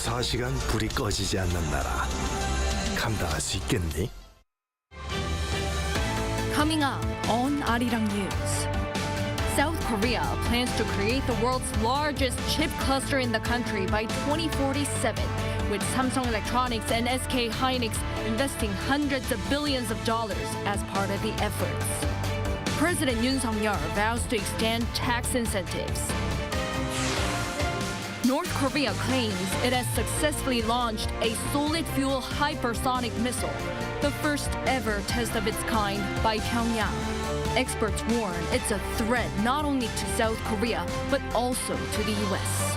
24시간 불이 꺼지지 않는 나라. 감당할 수 있겠니? Coming up on Arirang News. South Korea plans to create the world's largest chip cluster in the country by 2047, with Samsung Electronics and SK Hynix investing hundreds of billions of dollars as part of the efforts. President Yoon vows to extend tax incentives. North Korea claims it has successfully launched a solid-fuel hypersonic missile, the first ever test of its kind by Pyongyang. Experts warn it's a threat not only to South Korea, but also to the U.S.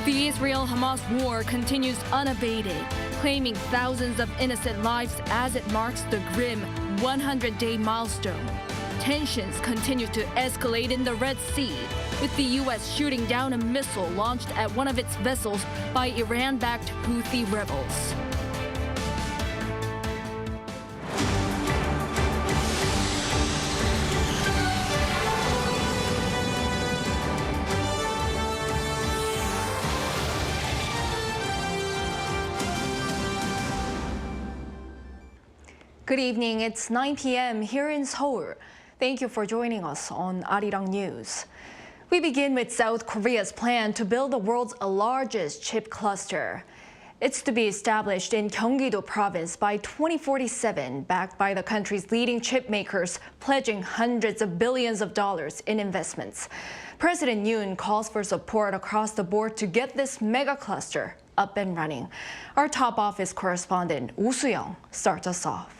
The Israel-Hamas war continues unabated, claiming thousands of innocent lives as it marks the grim 100-day milestone. Tensions continue to escalate in the Red Sea, with the U.S. shooting down a missile launched at one of its vessels by Iran-backed Houthi rebels. Good evening. It's 9 p.m. here in Seoul. Thank you for joining us on Arirang News. We begin with South Korea's plan to build the world's largest chip cluster. It's to be established in Gyeonggi-do province by 2047, backed by the country's leading chip makers, pledging hundreds of billions of dollars in investments. President Yeun calls for support across the board to get this mega cluster up and running. Our top office correspondent, Woo Soo-young, starts us off.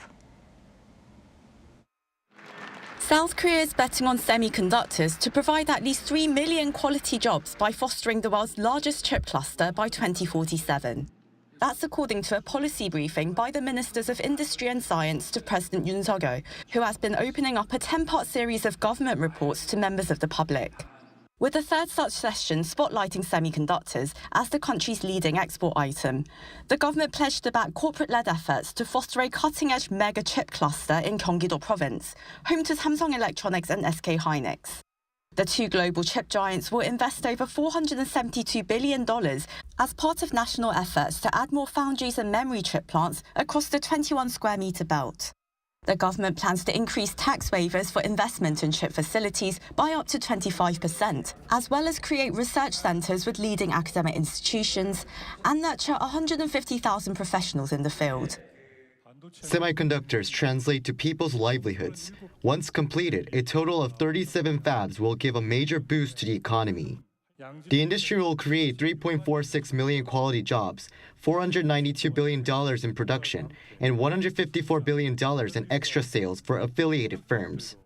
South Korea is betting on semiconductors to provide at least 3 million quality jobs by fostering the world's largest chip cluster by 2047. That's according to a policy briefing by the Ministers of Industry and Science to President Yoon, who has been opening up a 10-part series of government reports to members of the public. With the third such session spotlighting semiconductors as the country's leading export item, the government pledged to back corporate-led efforts to foster a cutting-edge mega chip cluster in Gyeonggi-do province, home to Samsung Electronics and SK Hynix. The two global chip giants will invest over $472 billion as part of national efforts to add more foundries and memory chip plants across the 21-square-meter belt. The government plans to increase tax waivers for investment in chip facilities by up to 25%, as well as create research centres with leading academic institutions and nurture 150,000 professionals in the field. Semiconductors translate to people's livelihoods. Once completed, a total of 37 fabs will give a major boost to the economy. The industry will create 3.46 million quality jobs, $492 billion in production, and $154 billion in extra sales for affiliated firms.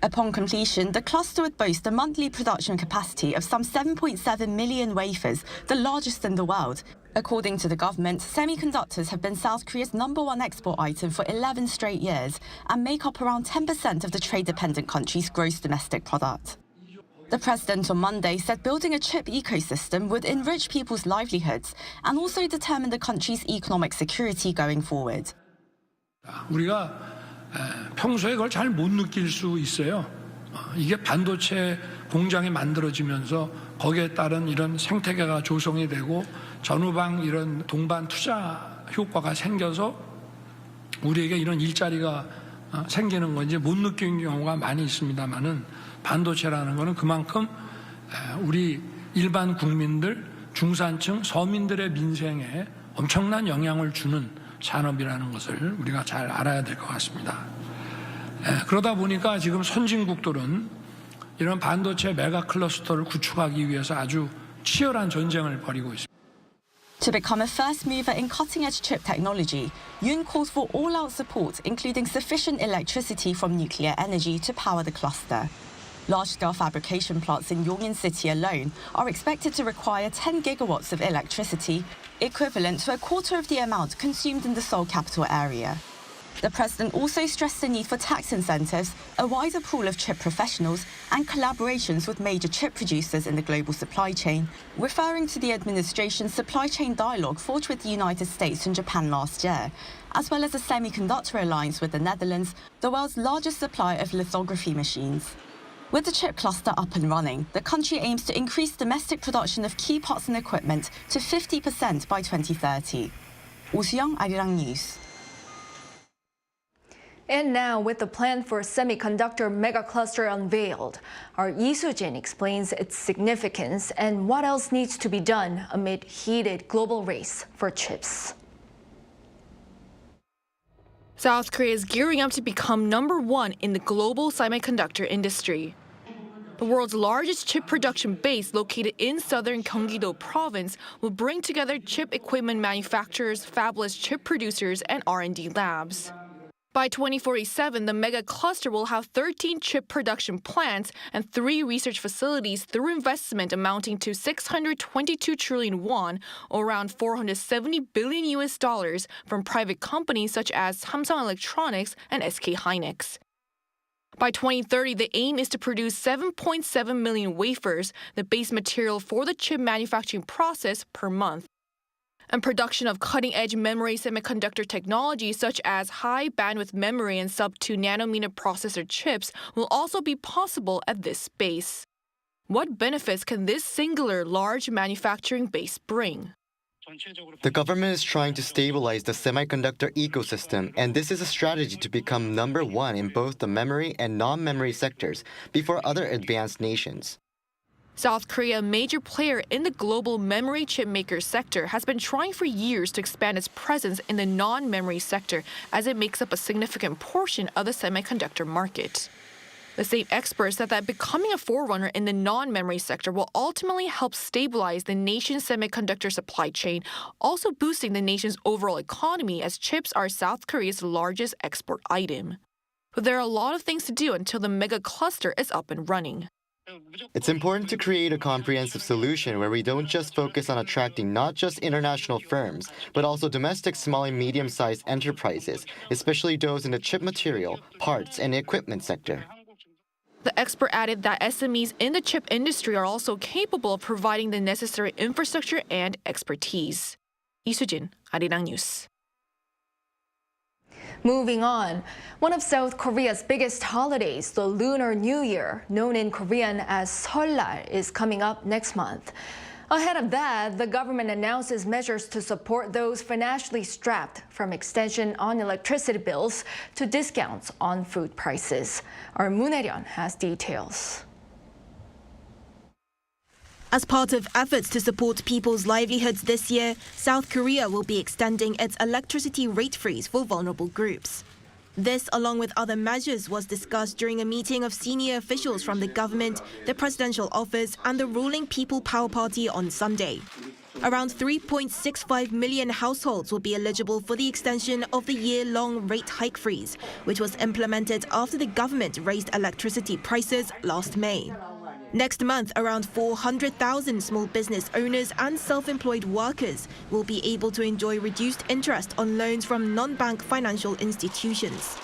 Upon completion, the cluster would boast a monthly production capacity of some 7.7 million wafers, the largest in the world. According to the government, semiconductors have been South Korea's #1 export item for 11 straight years and make up around 10% of the trade-dependent country's gross domestic product. The president on Monday said building a chip ecosystem would enrich people's livelihoods and also determine the country's economic security going forward. 우리가 평소에 그걸 잘 못 느낄 수 있어요. 이게 반도체 공장이 만들어지면서 거기에 따른 이런 생태계가 조성이 되고 전후방 이런 동반 투자 효과가 생겨서 우리에게 이런 일자리가 생기는 건지 못 느끼는 경우가 많이 있습니다만은 반도체라는 거는 그만큼 우리 일반 국민들, 중산층, 서민들의 민생에 엄청난 영향을 주는 산업이라는 것을 우리가 잘 알아야 될 것 같습니다. 그러다 보니까 지금 선진국들은 이런 반도체 메가 클러스터를 구축하기 위해서 아주 치열한 전쟁을 벌이고 있습니다. To become a first mover in cutting-edge chip technology, Yeun calls for all-out support, including sufficient electricity from nuclear energy to power the cluster. Large-scale fabrication plants in Yongin City alone are expected to require 10 gigawatts of electricity, equivalent to a quarter of the amount consumed in the Seoul capital area. The president also stressed the need for tax incentives, a wider pool of chip professionals, and collaborations with major chip producers in the global supply chain, referring to the administration's supply chain dialogue forged with the United States and Japan last year, as well as a semiconductor alliance with the Netherlands, the world's largest supplier of lithography machines. With the chip cluster up and running, the country aims to increase domestic production of key parts and equipment to 50% by 2030. 오수영, Arirang News. And now, with the plan for semiconductor megacluster unveiled, our Lee Soo-jin explains its significance and what else needs to be done amid heated global race for chips. South Korea is gearing up to become #1 in the global semiconductor industry. The world's largest chip production base, located in southern Gyeonggi-do province, will bring together chip equipment manufacturers, fabless chip producers, and R&D labs. By 2047, the mega cluster will have 13 chip production plants and 3 research facilities through investment amounting to 622 trillion won, or around $470 billion from private companies such as Samsung Electronics and SK Hynix. By 2030, the aim is to produce 7.7 million wafers, the base material for the chip manufacturing process, per month. And production of cutting-edge memory semiconductor technology such as high-bandwidth memory and sub-2 nanometer processor chips will also be possible at this base. What benefits can this singular large manufacturing base bring? The government is trying to stabilize the semiconductor ecosystem, and this is a strategy to become #1 in both the memory and non-memory sectors before other advanced nations. South Korea, a major player in the global memory chip maker sector, has been trying for years to expand its presence in the non-memory sector as it makes up a significant portion of the semiconductor market. The same experts said that becoming a forerunner in the non-memory sector will ultimately help stabilize the nation's semiconductor supply chain, also boosting the nation's overall economy as chips are South Korea's largest export item. But there are a lot of things to do until the mega cluster is up and running. It's important to create a comprehensive solution where we don't just focus on attracting not just international firms, but also domestic small and medium-sized enterprises, especially those in the chip material, parts, and equipment sector. The expert added that SMEs in the chip industry are also capable of providing the necessary infrastructure and expertise. Lee Soo-jin, Arirang News. Moving on, one of South Korea's biggest holidays, the Lunar New Year, known in Korean as Seollal, is coming up next month. Ahead of that, the government announces measures to support those financially strapped, from extension on electricity bills to discounts on food prices. Our Moon Hae-ryun has details. As part of efforts to support people's livelihoods this year, South Korea will be extending its electricity rate freeze for vulnerable groups. This, along with other measures, was discussed during a meeting of senior officials from the government, the presidential office, and the ruling People Power Party on Sunday. Around 3.65 million households will be eligible for the extension of the year-long rate hike freeze, which was implemented after the government raised electricity prices last May. Next month, around 400,000 small business owners and self-employed workers will be able to enjoy reduced interest on loans from non-bank financial institutions.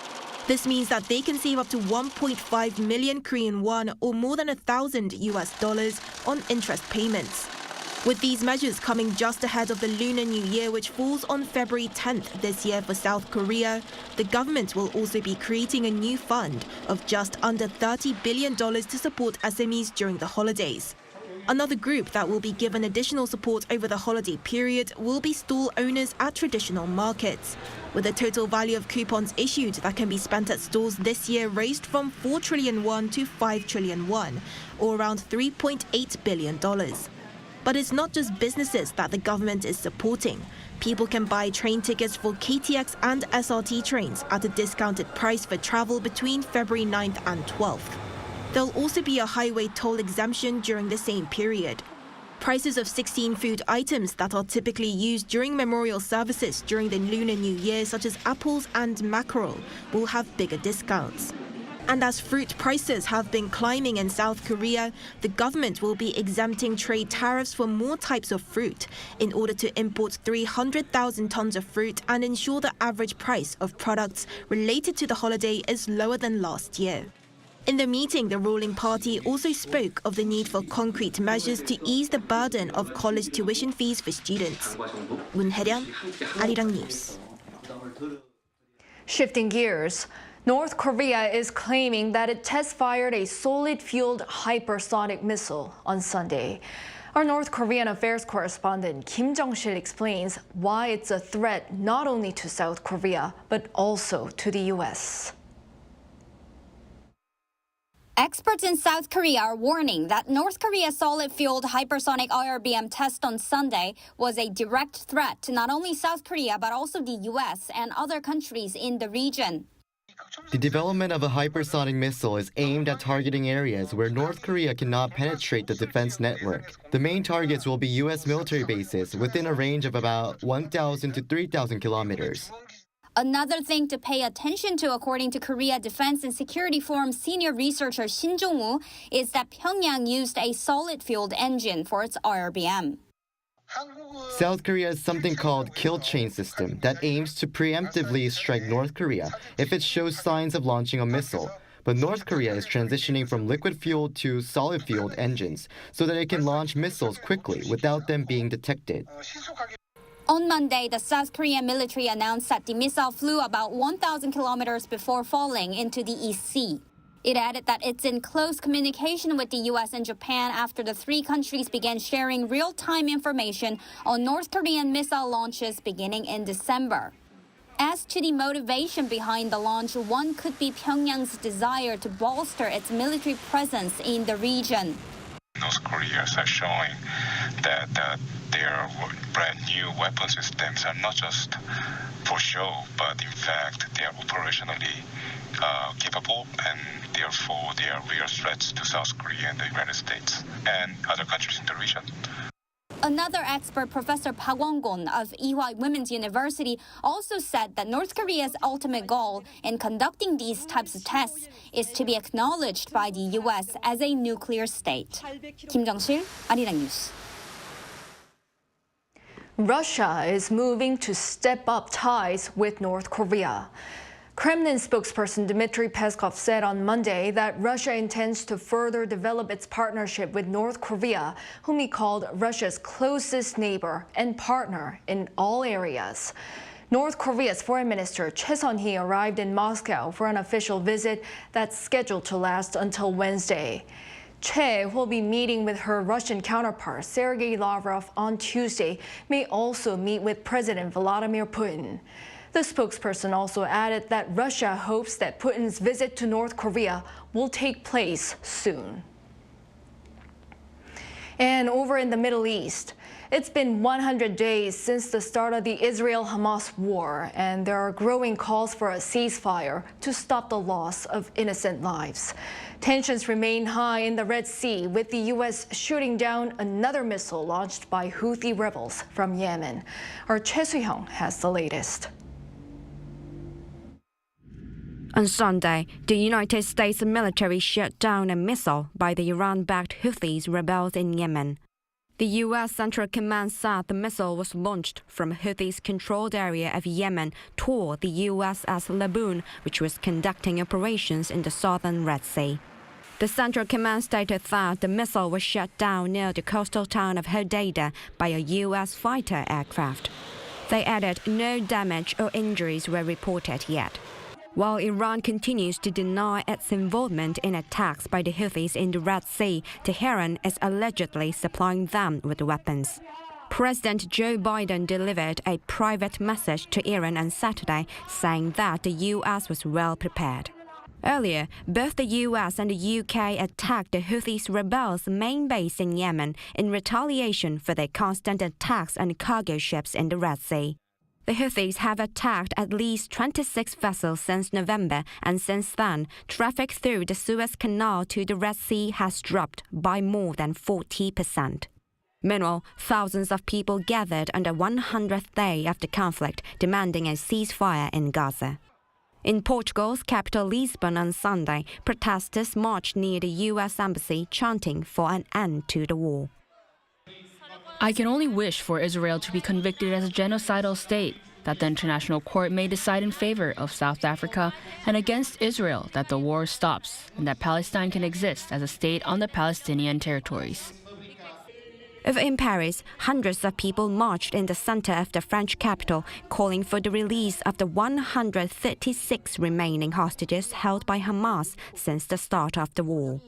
This means that they can save up to 1.5 million Korean won, or more than $1,000 on interest payments. With these measures coming just ahead of the Lunar New Year, which falls on February 10th this year for South Korea, the government will also be creating a new fund of just under $30 billion to support SMEs during the holidays. Another group that will be given additional support over the holiday period will be stall owners at traditional markets, with the total value of coupons issued that can be spent at stalls this year raised from 4 trillion won to 5 trillion won, or around $3.8 billion. But it's not just businesses that the government is supporting. People can buy train tickets for KTX and SRT trains at a discounted price for travel between February 9th and 12th. There'll also be a highway toll exemption during the same period. Prices of 16 food items that are typically used during memorial services during the Lunar New Year, such as apples and mackerel, will have bigger discounts. And as fruit prices have been climbing in South Korea, the government will be exempting trade tariffs for more types of fruit in order to import 300,000 tons of fruit and ensure the average price of products related to the holiday is lower than last year. In the meeting, the ruling party also spoke of the need for concrete measures to ease the burden of college tuition fees for students. Moon Hae-ryun, Arirang News. Shifting gears, North Korea is claiming that it test-fired a solid-fueled hypersonic missile on Sunday. Our North Korean affairs correspondent Kim Jong-sil explains why it's a threat not only to South Korea, but also to the U.S. Experts in South Korea are warning that North Korea's solid-fueled hypersonic IRBM test on Sunday was a direct threat to not only South Korea, but also the U.S. and other countries in the region. The development of a hypersonic missile is aimed at targeting areas where North Korea cannot penetrate the defense network. The main targets will be U.S. military bases within a range of about 1,000 to 3,000 kilometers. Another thing to pay attention to, according to Korea Defense and Security Forum senior researcher Shin Jong-woo, is that Pyongyang used a solid-fueled engine for its IRBM. South Korea has something called kill chain system that aims to preemptively strike North Korea if it shows signs of launching a missile. But North Korea is transitioning from liquid-fueled to solid-fueled engines so that it can launch missiles quickly without them being detected. On Monday, the South Korean military announced that the missile flew about 1,000 kilometers before falling into the East Sea. It added that it's in close communication with the U.S. and Japan after the three countries began sharing real-time information on North Korean missile launches beginning in December. As to the motivation behind the launch, one could be Pyongyang's desire to bolster its military presence in the region. North Korea are showing that their brand new weapon systems are not just for show, but in fact they are operationally capable, and therefore they are real threats to South Korea and the United States and other countries in the region. Another expert, Professor Park Won-gon of Ewha Women's University, also said that North Korea's ultimate goal in conducting these types of tests is to be acknowledged by the U.S. as a nuclear state. Kim Jong-sil, Arirang News. Russia is moving to step up ties with North Korea. Kremlin spokesperson Dmitry Peskov said on Monday that Russia intends to further develop its partnership with North Korea, whom he called Russia's closest neighbor and partner in all areas. North Korea's Foreign Minister Choi Sun-hee arrived in Moscow for an official visit that's scheduled to last until Wednesday. Choi, who will be meeting with her Russian counterpart Sergei Lavrov on Tuesday, may also meet with President Vladimir Putin. The spokesperson also added that Russia hopes that Putin's visit to North Korea will take place soon. And over in the Middle East, it's been 100 days since the start of the Israel-Hamas war, and there are growing calls for a ceasefire to stop the loss of innocent lives. Tensions remain high in the Red Sea, with the U.S. shooting down another missile launched by Houthi rebels from Yemen. Our Choi Soo-hyung has the latest. On Sunday, the United States military shot down a missile by the Iran-backed Houthis rebels in Yemen. The U.S. Central Command said the missile was launched from a Houthis-controlled area of Yemen toward the USS Laboon, which was conducting operations in the southern Red Sea. The Central Command stated that the missile was shot down near the coastal town of Hodeidah by a U.S. fighter aircraft. They added no damage or injuries were reported yet. While Iran continues to deny its involvement in attacks by the Houthis in the Red Sea, Tehran is allegedly supplying them with weapons. President Joe Biden delivered a private message to Iran on Saturday, saying that the U.S. was well prepared. Earlier, both the U.S. and the U.K. attacked the Houthis rebels' main base in Yemen in retaliation for their constant attacks on cargo ships in the Red Sea. The Houthis have attacked at least 26 vessels since November, and since then, traffic through the Suez Canal to the Red Sea has dropped by more than 40%. Meanwhile, thousands of people gathered on the 100th day of the conflict, demanding a ceasefire in Gaza. In Portugal's capital Lisbon on Sunday, protesters marched near the U.S. Embassy, chanting for an end to the war. I can only wish for Israel to be convicted as a genocidal state, that the International Court may decide in favor of South Africa and against Israel that the war stops and that Palestine can exist as a state on the Palestinian territories. Over in Paris, hundreds of people marched in the center of the French capital, calling for the release of the 136 remaining hostages held by Hamas since the start of the war.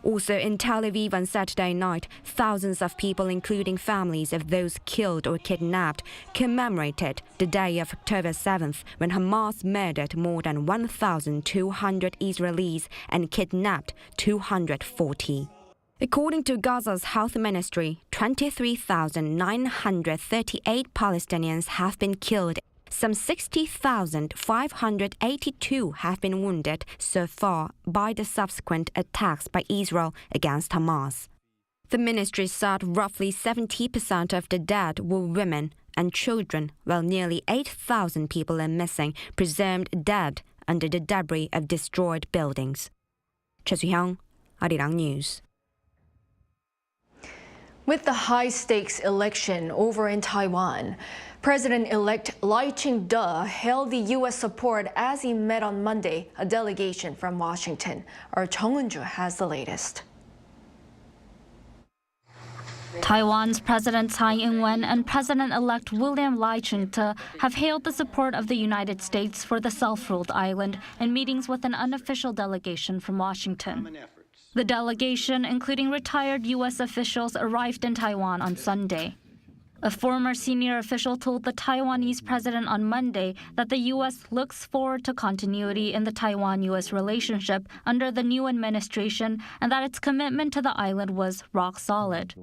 Also in Tel Aviv on Saturday night, thousands of people, including families of those killed or kidnapped, commemorated the day of October 7th, when Hamas murdered more than 1,200 Israelis and kidnapped 240. According to Gaza's health ministry, 23,938 Palestinians have been killed. Some 60,582 have been wounded so far by the subsequent attacks by Israel against Hamas. The ministry said roughly 70% of the dead were women and children, while nearly 8,000 people are missing, presumed dead under the debris of destroyed buildings. Choi Soo-hyung, Arirang News. With the high-stakes election over in Taiwan, President-elect Lai Ching-te hailed the U.S. support as he met on Monday a delegation from Washington. Our Chung Eun-ju has the latest. Taiwan's President Tsai Ing-wen and President-elect William Lai Ching-te have hailed the support of the United States for the self-ruled island in meetings with an unofficial delegation from Washington. The delegation, including retired U.S. officials, arrived in Taiwan on Sunday. A former senior official told the Taiwanese president on Monday that the U.S. looks forward to continuity in the Taiwan-U.S. relationship under the new administration and that its commitment to the island was rock solid.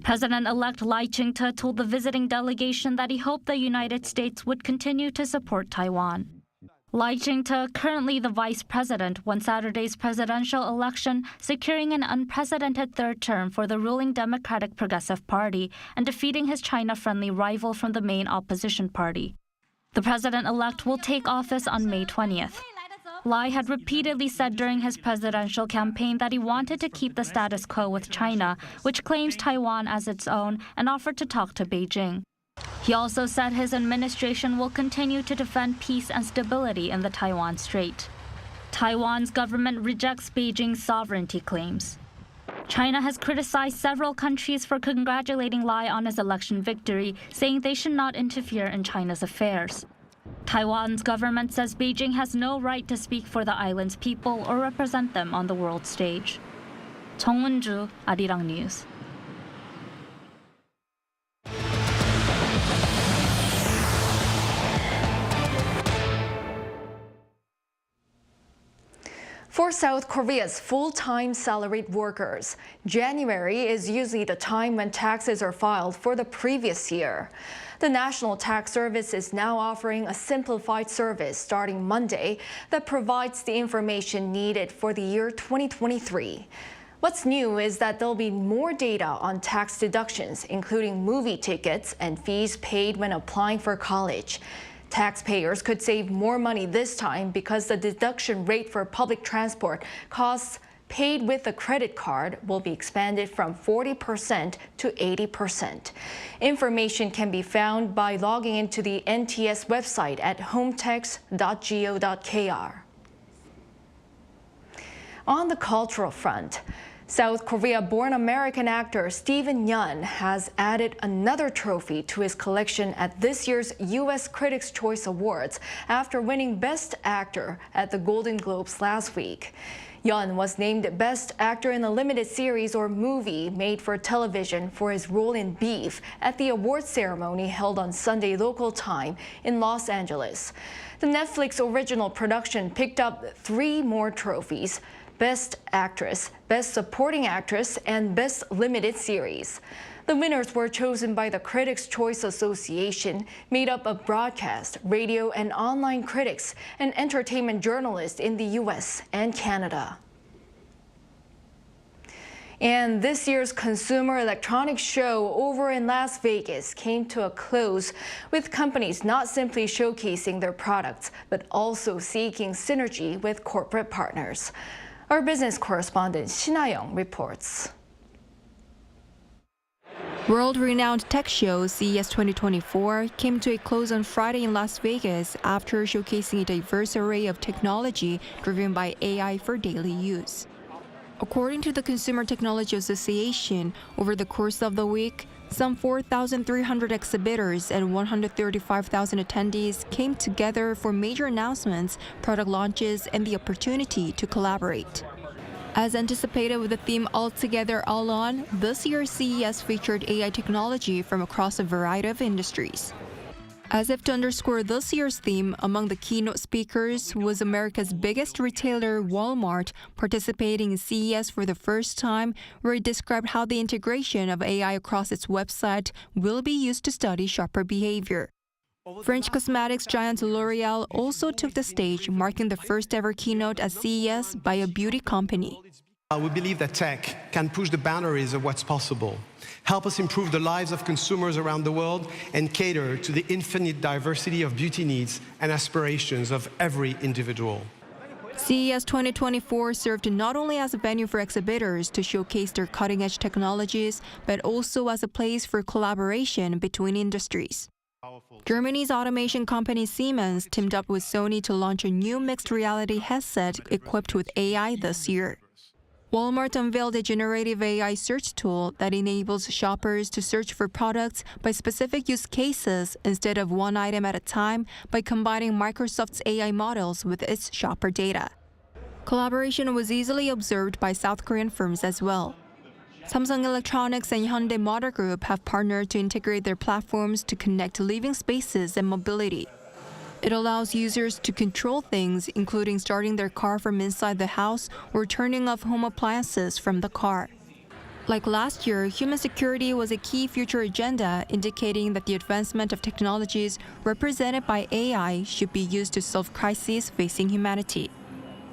President-elect Lai Ching-te told the visiting delegation that he hoped the United States would continue to support Taiwan. Lai Ching-te, currently the vice president, won Saturday's presidential election, securing an unprecedented third term for the ruling Democratic Progressive Party and defeating his China-friendly rival from the main opposition party. The president-elect will take office on May 20th. Lai had repeatedly said during his presidential campaign that he wanted to keep the status quo with China, which claims Taiwan as its own, and offered to talk to Beijing. He also said his administration will continue to defend peace and stability in the Taiwan Strait. Taiwan's government rejects Beijing's sovereignty claims. China has criticized several countries for congratulating Lai on his election victory, saying they should not interfere in China's affairs. Taiwan's government says Beijing has no right to speak for the island's people or represent them on the world stage. Chung Eun-ju, Arirang News. For South Korea's full-time salaried workers, January is usually the time when taxes are filed for the previous year. The National Tax Service is now offering a simplified service starting Monday that provides the information needed for the year 2023. What's new is that there'll be more data on tax deductions, including movie tickets and fees paid when applying for college. Taxpayers could save more money this time because the deduction rate for public transport costs paid with a credit card will be expanded from 40% to 80%. Information can be found by logging into the NTS website at hometax.go.kr. On the cultural front, South Korea-born American actor Steven Yeun has added another trophy to his collection at this year's U.S. Critics' Choice Awards after winning Best Actor at the Golden Globes last week. Yeun was named Best Actor in a Limited Series or Movie made for television for his role in Beef at the awards ceremony held on Sunday local time in Los Angeles. The Netflix original production picked up 3 more trophies: Best Actress, Best Supporting Actress, and Best Limited Series. The winners were chosen by the Critics' Choice Association, made up of broadcast, radio, and online critics and entertainment journalists in the U.S. and Canada. And this year's Consumer Electronics Show over in Las Vegas came to a close, with companies not simply showcasing their products, but also seeking synergy with corporate partners. Our business correspondent Shin Ha-young reports. World-renowned tech show CES 2024 came to a close on Friday in Las Vegas after showcasing a diverse array of technology driven by AI for daily use. According to the Consumer Technology Association, over the course of the week, Some 4,300 exhibitors and 135,000 attendees came together for major announcements, product launches, and the opportunity to collaborate. As anticipated with the theme All Together, All On, this year's CES featured AI technology from across a variety of industries. As if to underscore this year's theme, among the keynote speakers was America's biggest retailer, Walmart, participating in CES for the first time, where it described how the integration of AI across its website will be used to study shopper behavior. French cosmetics giant L'Oreal also took the stage, marking the first ever keynote at CES by a beauty company. We believe that tech can push the boundaries of what's possible, help us improve the lives of consumers around the world, and cater to the infinite diversity of beauty needs and aspirations of every individual. CES 2024 served not only as a venue for exhibitors to showcase their cutting-edge technologies, but also as a place for collaboration between industries. Germany's automation company Siemens teamed up with Sony to launch a new mixed reality headset equipped with AI this year. Walmart unveiled a generative AI search tool that enables shoppers to search for products by specific use cases instead of one item at a time by combining Microsoft's AI models with its shopper data. Collaboration was easily observed by South Korean firms as well. Samsung Electronics and Hyundai Motor Group have partnered to integrate their platforms to connect living spaces and mobility. It allows users to control things, including starting their car from inside the house or turning off home appliances from the car. Like last year, human security was a key future agenda, indicating that the advancement of technologies represented by AI should be used to solve crises facing humanity.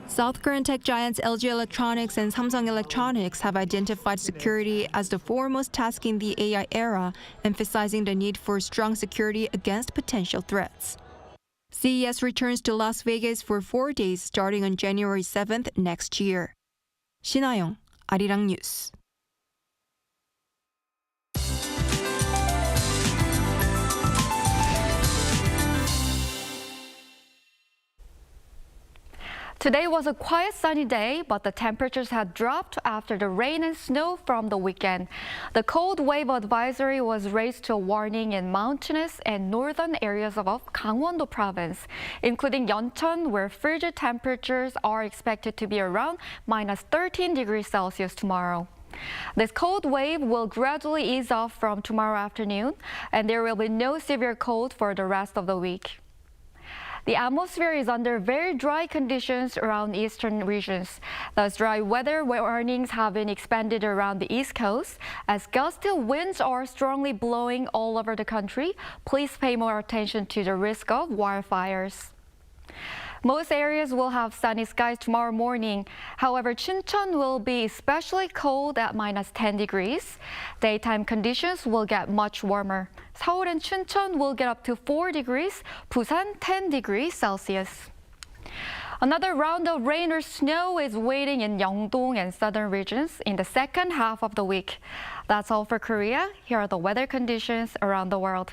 South Korean tech giants LG Electronics and Samsung Electronics have identified security as the foremost task in the AI era, emphasizing the need for strong security against potential threats. CES returns to Las Vegas for 4 days starting on January 7th next year. 신하영, 아리랑 뉴스. Today was a quiet sunny day, but the temperatures had dropped after the rain and snow from the weekend. The cold wave advisory was raised to a warning in mountainous and northern areas of Gangwon-do province, including Yeoncheon, where frigid temperatures are expected to be around minus 13 degrees Celsius tomorrow. This cold wave will gradually ease off from tomorrow afternoon, and there will be no severe cold for the rest of the week. The atmosphere is under very dry conditions around eastern regions. Thus, dry weather warnings have been expanded around the East Coast. As gusty winds are strongly blowing all over the country, please pay more attention to the risk of wildfires. Most areas will have sunny skies tomorrow morning. However, Chuncheon will be especially cold at minus 10 degrees. Daytime conditions will get much warmer. Seoul and Chuncheon will get up to 4 degrees, Busan 10 degrees Celsius. Another round of rain or snow is waiting in Yeongdong and southern regions in the second half of the week. That's all for Korea. Here are the weather conditions around the world.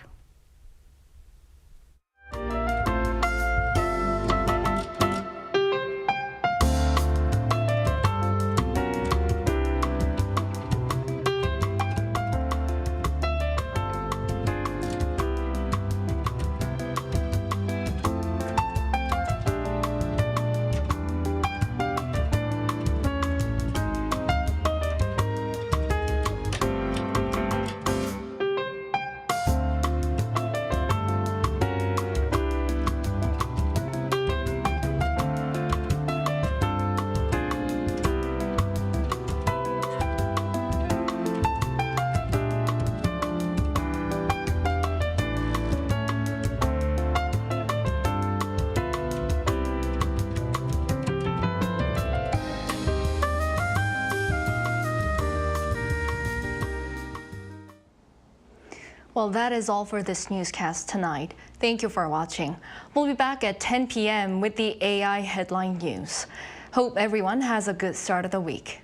Well, that is all for this newscast tonight. Thank you for watching. We'll be back at 10 p.m. with the AI headline news. Hope everyone has a good start of the week.